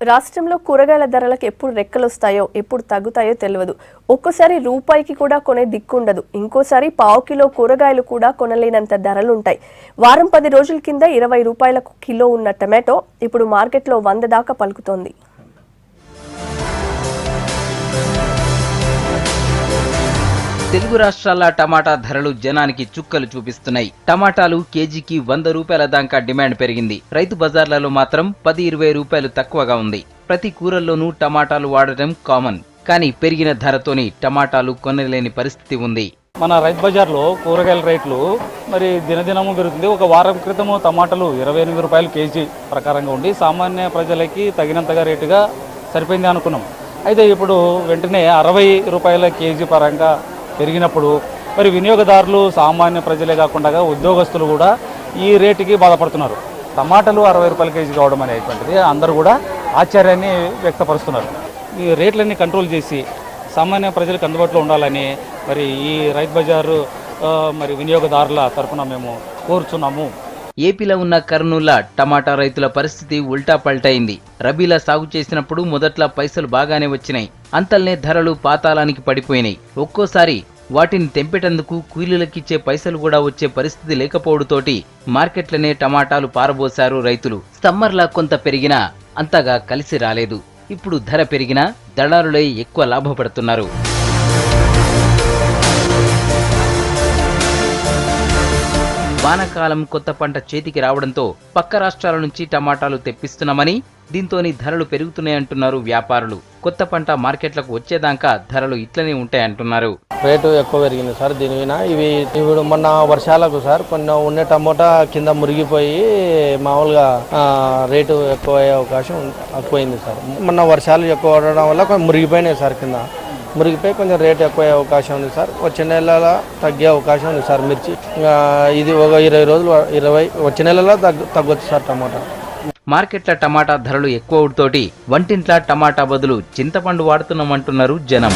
రాష్ట్రంలో కూరగాయల ధరలకు ఎప్పుడు రెక్కలొస్తాయో ఎప్పుడు తగ్గుతాయో తెలియదు. ఒక్కోసారి రూపాయికి కూడా కొనే దిక్కుండదు. ఇంకోసారి పావు కిలో కూరగాయలు కూడా కొనలేనంత ధరలుంటాయి. వారం 10 రోజుల కింద 20 రూపాయలకు కిలో ఉన్న టమాటో ఇప్పుడు మార్కెట్లో 100 దాకా పలుకుతోంది. తెలుగు రాష్ట్రాల టమాటా ధరలు జనానికి చుక్కలు చూపిస్తున్నాయి. టమాటాలు కేజీకి 100 రూపాయల దాకా డిమాండ్ పెరిగింది. రైతు బజార్లలో మాత్రం 10-20 రూపాయలు తక్కువగా ఉంది. ప్రతి కూరల్లోనూ టమాటాలు వాడటం కామన్. కానీ పెరిగిన ధరతోని టమాటాలు కొనలేని పరిస్థితి ఉంది. మన రైతు బజార్లో కూరగాయల రేట్లు మరి దినదినము పెరుగుతుంది. ఒక వారం క్రితము టమాటాలు 28 రూపాయలు కేజీ ప్రకారంగా ఉండి సామాన్య ప్రజలకి తగినంతగా రేటుగా సరిపోయింది అనుకున్నాం. అయితే ఇప్పుడు వెంటనే 60 రూపాయల కేజీ పరంగా పెరిగినప్పుడు మరి వినియోగదారులు సామాన్య ప్రజలే కాకుండా ఉద్యోగస్తులు కూడా ఈ రేటుకి బాధపడుతున్నారు. టమాటాలు 60 రూపాయల కేజీ కావడం అనేటువంటిది అందరూ కూడా ఆశ్చర్యాన్ని వ్యక్తపరుస్తున్నారు. ఈ రేట్లన్నీ కంట్రోల్ చేసి సామాన్య ప్రజలకు అందుబాటులో ఉండాలని మరి ఈ రైతు బజారు మరి వినియోగదారుల తరఫున మేము కోరుచున్నాము. ఏపీలో ఉన్న కర్నూలు టమాటా రైతుల పరిస్థితి ఉల్టా పల్టైంది. రబీలా సాగు చేసినప్పుడు మొదట్లో పైసలు బాగానే వచ్చినాయి. అంతల్నే ధరలు పాతాళానికి పడిపోయినాయి. ఒక్కోసారి వాటిని తెంపేటందుకు కూలీలకిచ్చే పైసలు కూడా వచ్చే పరిస్థితి లేకపోవడంతోటి మార్కెట్లనే టమాటాలు పారబోశారు రైతులు. సమ్మర్లా కొంత పెరిగినా అంతగా కలిసి రాలేదు. ఇప్పుడు ధర పెరిగినా దళారులే ఎక్కువ లాభపడుతున్నారు. వానాకాలం కొత్త పంట చేతికి రావడంతో పక్క రాష్ట్రాల నుంచి టమాటాలు తెప్పిస్తున్నామని, దీంతోని ధరలు పెరుగుతున్నాయంటున్నారు వ్యాపారులు. కొత్త పంట మార్కెట్లకు వచ్చేదాకా ధరలు ఇట్లనే ఉంటాయంటున్నారు. రేటు ఎక్కువ పెరిగింది సార్. దీని మీద ఇప్పుడు మొన్న వర్షాలకు సార్ కొన్ని ఉన్న టమోటా కింద మురిగిపోయి మామూలుగా రేటు ఎక్కువ అయ్యే అవకాశం ఎక్కువైంది సార్. మొన్న వర్షాలు ఎక్కువ పడడం వల్ల కొంచెం మురిగిపోయినాయి సార్. కింద మురిగిపోయి కొంచెం రేటు ఎక్కువ అయ్యే అవకాశం ఉంది సార్. వచ్చే నెల తగ్గే అవకాశం ఉంది సార్. మిర్చి ఇది ఒక 20 రోజులు వచ్చే నెలలో తగ్గొచ్చు సార్ టమాటా. మార్కెట్ల టమాటా ధరలు ఎక్కువ తోటి వంటింట్ల టమాటా బదులు చింతపండు వాడుతున్నామంటున్నారు జనం.